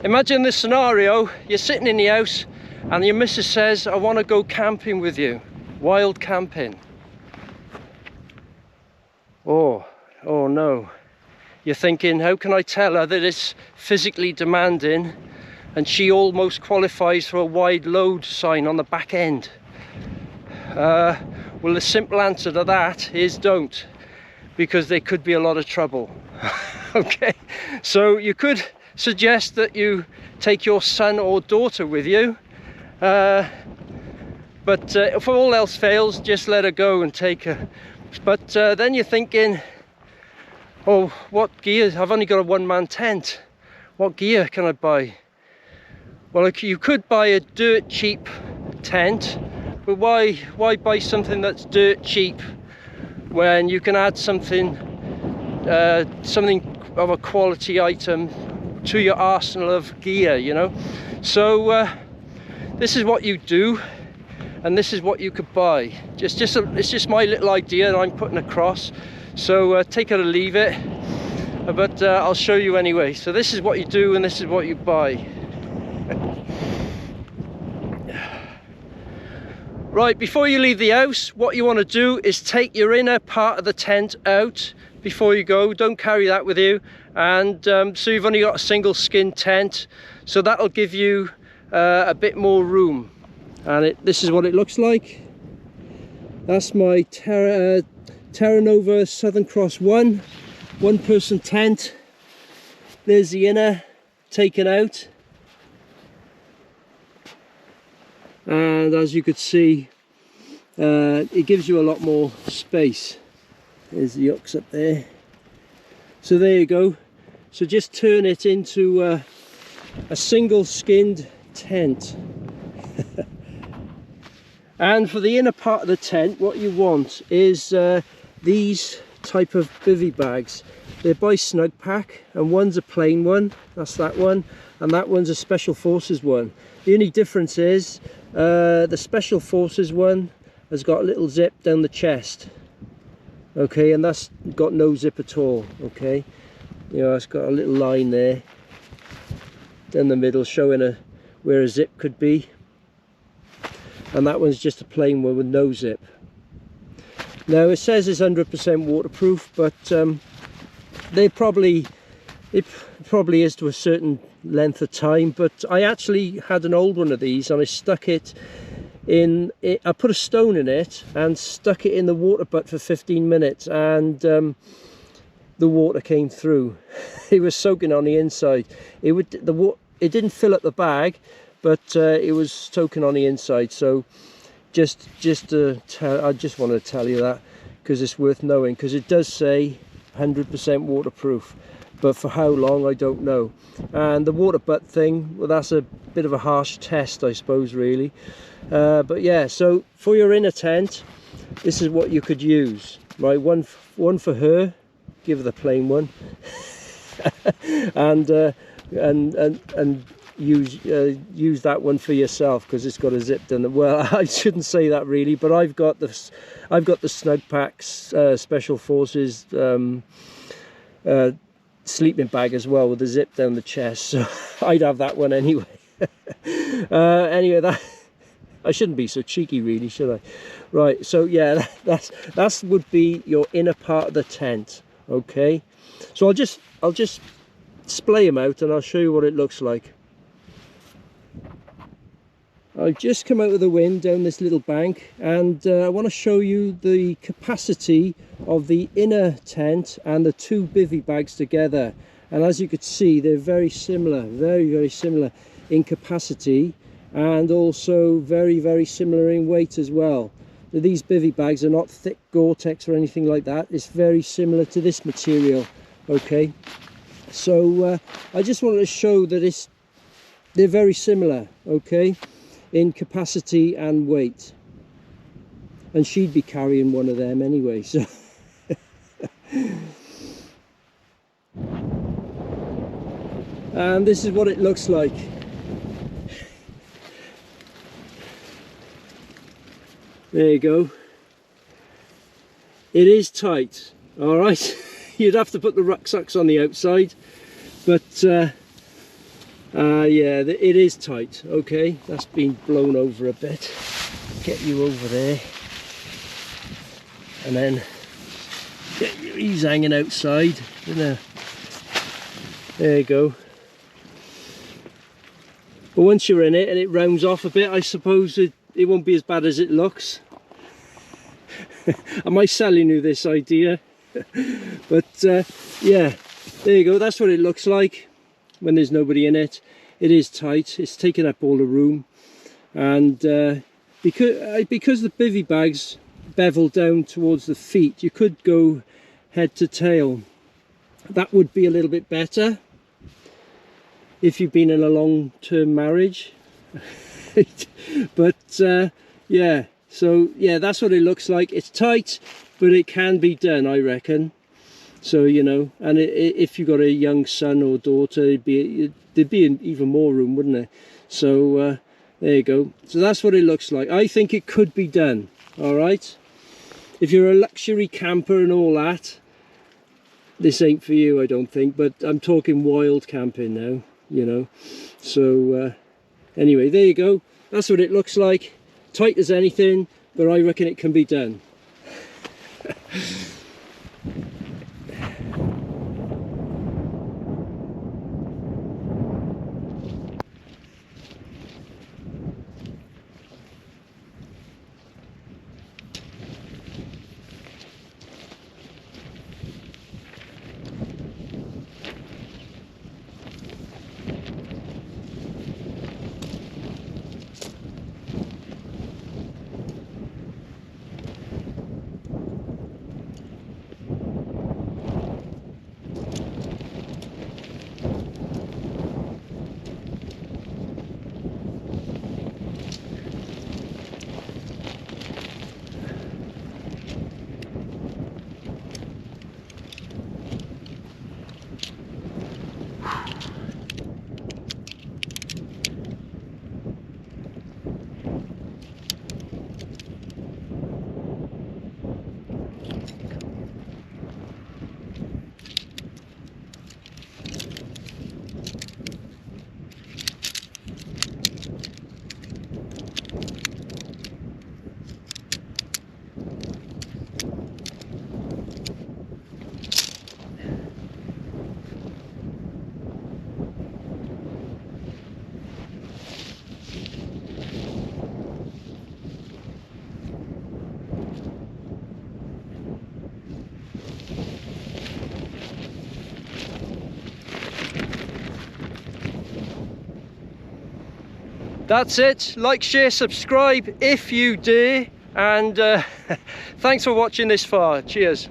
Imagine this scenario, you're sitting in the house and your missus says, I want to go camping with you, wild camping. Oh no. You're thinking, how can I tell her that it's physically demanding and she almost qualifies for a wide load sign on the back end? Well, the simple answer to that is don't, because there could be a lot of trouble. Okay, so you could suggest that you take your son or daughter with you, but if all else fails, just let her go and take her. But then you're thinking, oh, what gear? I've only got a one-man tent. What gear can I buy? Well, you could buy a dirt cheap tent, but why buy something that's dirt cheap when you can add something of a quality item to your arsenal of gear, you know? So this is what you do, and this is what you could buy. It's just my little idea that I'm putting across. So take it or leave it, but I'll show you anyway. So this is what you do and this is what you buy. Right, before you leave the house, what you want to do is take your inner part of the tent out before you go. Don't carry that with you. And so you've only got a single skin tent, so that'll give you a bit more room. And this is what it looks like. That's my Terra Nova Southern Cross one person tent. There's the inner taken out, and as you could see, it gives you a lot more space. There's the hooks up there. So there you go. So just turn it into a single skinned tent. And for the inner part of the tent, what you want is these type of bivvy bags. They're by Snug Pack, and one's a plain one, that's that one, and that one's a Special Forces one. The only difference is the Special Forces one has got a little zip down the chest, okay, and that's got no zip at all, okay. You know, it's got a little line there down the middle showing where a zip could be, and that one's just a plain one with no zip. Now it says it's 100% waterproof, but it probably is to a certain length of time. But I actually had an old one of these and I stuck it in, I put a stone in it and stuck it in the water butt for 15 minutes, and the water came through. It was soaking on the inside. It didn't fill up the bag, but it was soaking on the inside. So I just wanted to tell you that, because it's worth knowing, because it does say 100% waterproof, but for how long I don't know. And the water butt thing, well, that's a bit of a harsh test, I suppose, really. But yeah, so for your inner tent, this is what you could use, right? One for her, give her the plain one, and use that one for yourself, because it's got a zip down. Well, I shouldn't say that really, but I've got the Snug Packs Special Forces sleeping bag as well, with a zip down the chest, so I'd have that one anyway. Anyway, that I shouldn't be so cheeky really, should I? Right, so yeah, that would be your inner part of the tent, okay. So I'll just splay them out and I'll show you what it looks like. I've just come out of the wind down this little bank, and I want to show you the capacity of the inner tent and the two bivvy bags together. And as you could see, they're very similar, very similar in capacity, and also very similar in weight as well. These bivvy bags are not thick Gore-Tex or anything like that. It's very similar to this material, okay. So I just wanted to show that they're very similar, okay, in capacity and weight. And she'd be carrying one of them anyway, so and this is what it looks like. There you go. It is tight, all right. You'd have to put the rucksacks on the outside, but Yeah, it is tight. Okay, that's been blown over a bit. Get you over there, and then he's hanging outside. There you go. But once you're in it and it rounds off a bit, I suppose it won't be as bad as it looks. Am I selling you this idea? But yeah, there you go. That's what it looks like when there's nobody in it. It is tight. It's taking up all the room, and because the bivvy bags bevel down towards the feet, you could go head to tail. That would be a little bit better if you've been in a long-term marriage. But yeah, so yeah, that's what it looks like. It's tight, but it can be done, I reckon. So, you know, and if you've got a young son or daughter, there'd be even more room, wouldn't there? So there you go. So that's what it looks like. I think it could be done. All right, if you're a luxury camper and all that, this ain't for you, I don't think. But I'm talking wild camping now, you know. So anyway, there you go. That's what it looks like. Tight as anything, but I reckon it can be done. That's it. Like, share, subscribe if you dare, and thanks for watching this far. Cheers.